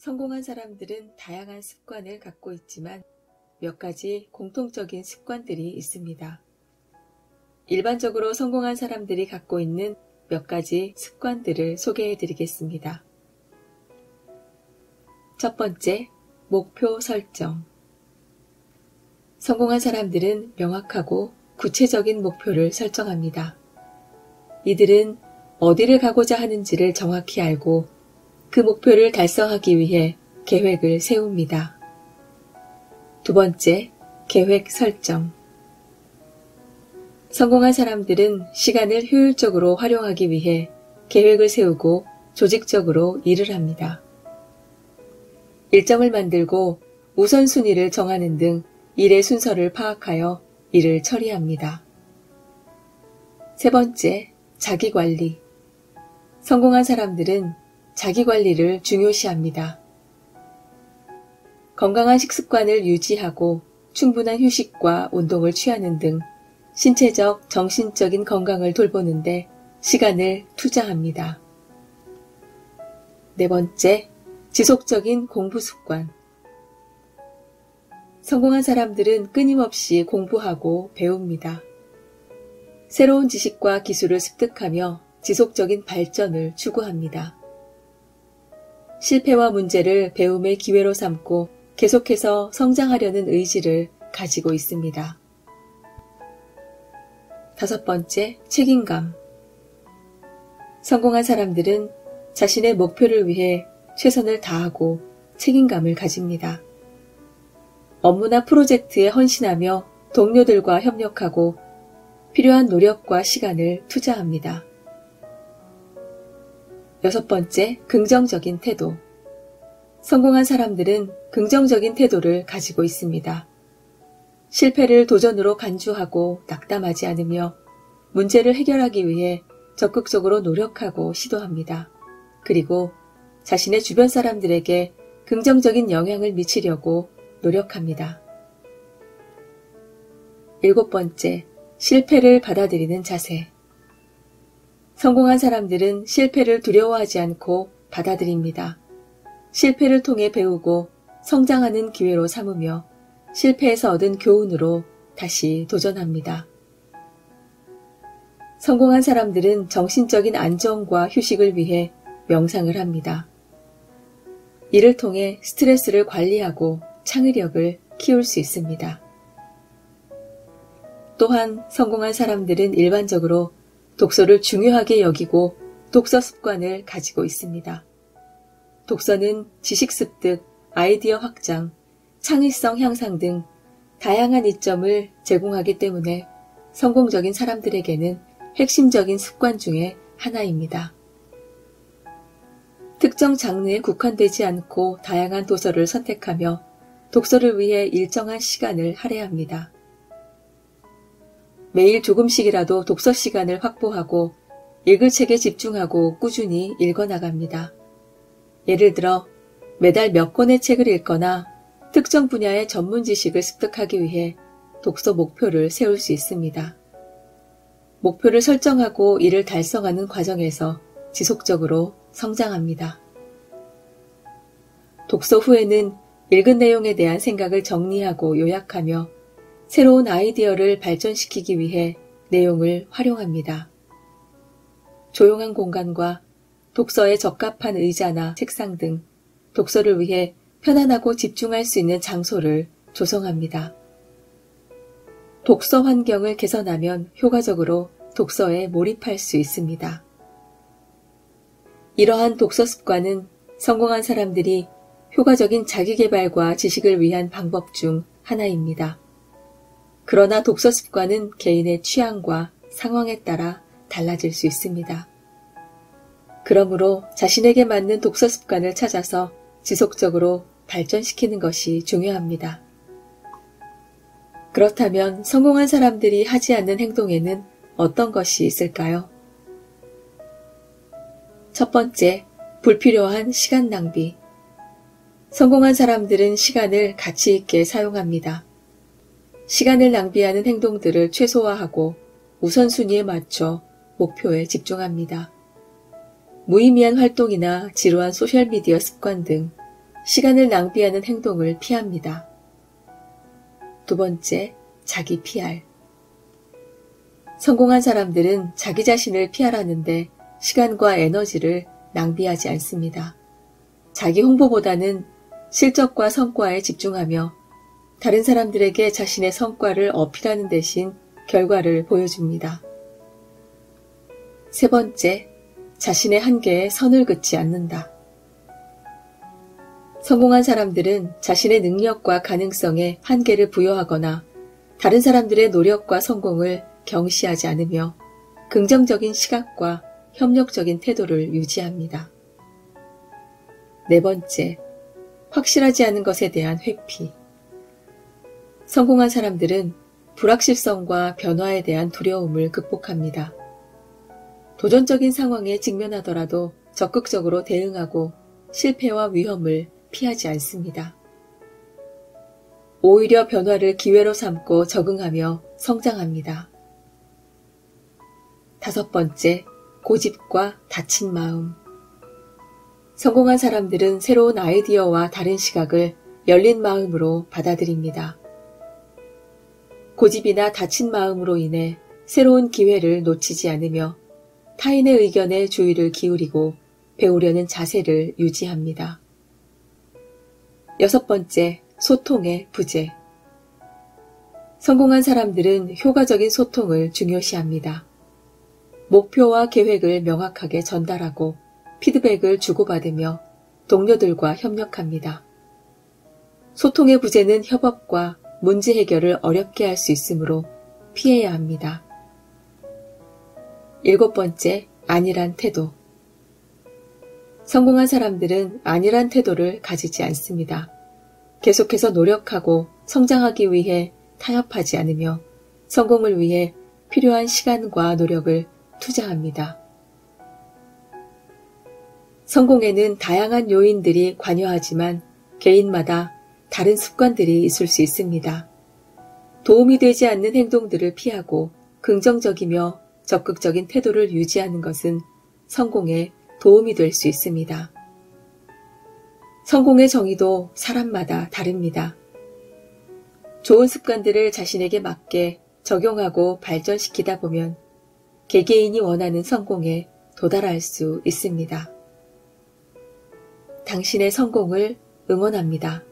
성공한 사람들은 다양한 습관을 갖고 있지만 몇 가지 공통적인 습관들이 있습니다. 일반적으로 성공한 사람들이 갖고 있는 몇 가지 습관들을 소개해 드리겠습니다. 첫 번째, 목표 설정. 성공한 사람들은 명확하고 구체적인 목표를 설정합니다. 이들은 어디를 가고자 하는지를 정확히 알고 그 목표를 달성하기 위해 계획을 세웁니다. 두 번째, 계획 설정. 성공한 사람들은 시간을 효율적으로 활용하기 위해 계획을 세우고 조직적으로 일을 합니다. 일정을 만들고 우선순위를 정하는 등 일의 순서를 파악하여 일을 처리합니다. 세 번째, 자기관리. 성공한 사람들은 자기관리를 중요시합니다. 건강한 식습관을 유지하고 충분한 휴식과 운동을 취하는 등 신체적, 정신적인 건강을 돌보는데 시간을 투자합니다. 네 번째, 지속적인 공부 습관. 성공한 사람들은 끊임없이 공부하고 배웁니다. 새로운 지식과 기술을 습득하며 지속적인 발전을 추구합니다. 실패와 문제를 배움의 기회로 삼고 계속해서 성장하려는 의지를 가지고 있습니다. 다섯 번째, 책임감. 성공한 사람들은 자신의 목표를 위해 최선을 다하고 책임감을 가집니다. 업무나 프로젝트에 헌신하며 동료들과 협력하고 필요한 노력과 시간을 투자합니다. 여섯 번째, 긍정적인 태도. 성공한 사람들은 긍정적인 태도를 가지고 있습니다. 실패를 도전으로 간주하고 낙담하지 않으며 문제를 해결하기 위해 적극적으로 노력하고 시도합니다. 그리고 자신의 주변 사람들에게 긍정적인 영향을 미치려고 노력합니다. 일곱 번째, 실패를 받아들이는 자세. 성공한 사람들은 실패를 두려워하지 않고 받아들입니다. 실패를 통해 배우고 성장하는 기회로 삼으며 실패에서 얻은 교훈으로 다시 도전합니다. 성공한 사람들은 정신적인 안정과 휴식을 위해 명상을 합니다. 이를 통해 스트레스를 관리하고 창의력을 키울 수 있습니다. 또한 성공한 사람들은 일반적으로 독서를 중요하게 여기고 독서 습관을 가지고 있습니다. 독서는 지식 습득, 아이디어 확장, 창의성 향상 등 다양한 이점을 제공하기 때문에 성공적인 사람들에게는 핵심적인 습관 중에 하나입니다. 특정 장르에 국한되지 않고 다양한 도서를 선택하며 독서를 위해 일정한 시간을 할애합니다. 매일 조금씩이라도 독서 시간을 확보하고 읽을 책에 집중하고 꾸준히 읽어나갑니다. 예를 들어 매달 몇 권의 책을 읽거나 특정 분야의 전문 지식을 습득하기 위해 독서 목표를 세울 수 있습니다. 목표를 설정하고 이를 달성하는 과정에서 지속적으로 성장합니다. 독서 후에는 읽은 내용에 대한 생각을 정리하고 요약하며 새로운 아이디어를 발전시키기 위해 내용을 활용합니다. 조용한 공간과 독서에 적합한 의자나 책상 등 독서를 위해 편안하고 집중할 수 있는 장소를 조성합니다. 독서 환경을 개선하면 효과적으로 독서에 몰입할 수 있습니다. 이러한 독서 습관은 성공한 사람들이 효과적인 자기계발과 지식을 위한 방법 중 하나입니다. 그러나 독서 습관은 개인의 취향과 상황에 따라 달라질 수 있습니다. 그러므로 자신에게 맞는 독서 습관을 찾아서 지속적으로 발전시키는 것이 중요합니다. 그렇다면 성공한 사람들이 하지 않는 행동에는 어떤 것이 있을까요? 첫 번째, 불필요한 시간 낭비. 성공한 사람들은 시간을 가치 있게 사용합니다. 시간을 낭비하는 행동들을 최소화하고 우선순위에 맞춰 목표에 집중합니다. 무의미한 활동이나 지루한 소셜미디어 습관 등 시간을 낭비하는 행동을 피합니다. 두 번째, 자기 PR. 성공한 사람들은 자기 자신을 PR하는데 시간과 에너지를 낭비하지 않습니다. 자기 홍보보다는 실적과 성과에 집중하며 다른 사람들에게 자신의 성과를 어필하는 대신 결과를 보여줍니다. 세 번째, 자신의 한계에 선을 긋지 않는다. 성공한 사람들은 자신의 능력과 가능성에 한계를 부여하거나 다른 사람들의 노력과 성공을 경시하지 않으며 긍정적인 시각과 협력적인 태도를 유지합니다. 네 번째, 확실하지 않은 것에 대한 회피. 성공한 사람들은 불확실성과 변화에 대한 두려움을 극복합니다. 도전적인 상황에 직면하더라도 적극적으로 대응하고 실패와 위험을 피하지 않습니다. 오히려 변화를 기회로 삼고 적응하며 성장합니다. 다섯 번째, 고집과 닫힌 마음. 성공한 사람들은 새로운 아이디어와 다른 시각을 열린 마음으로 받아들입니다. 고집이나 닫힌 마음으로 인해 새로운 기회를 놓치지 않으며 타인의 의견에 주의를 기울이고 배우려는 자세를 유지합니다. 여섯 번째, 소통의 부재. 성공한 사람들은 효과적인 소통을 중요시합니다. 목표와 계획을 명확하게 전달하고 피드백을 주고받으며 동료들과 협력합니다. 소통의 부재는 협업과 문제 해결을 어렵게 할 수 있으므로 피해야 합니다. 일곱 번째, 안일한 태도. 성공한 사람들은 안일한 태도를 가지지 않습니다. 계속해서 노력하고 성장하기 위해 타협하지 않으며 성공을 위해 필요한 시간과 노력을 투자합니다. 성공에는 다양한 요인들이 관여하지만 개인마다 다른 습관들이 있을 수 있습니다. 도움이 되지 않는 행동들을 피하고 긍정적이며 적극적인 태도를 유지하는 것은 성공에 도움이 될 수 있습니다. 성공의 정의도 사람마다 다릅니다. 좋은 습관들을 자신에게 맞게 적용하고 발전시키다 보면 개개인이 원하는 성공에 도달할 수 있습니다. 당신의 성공을 응원합니다.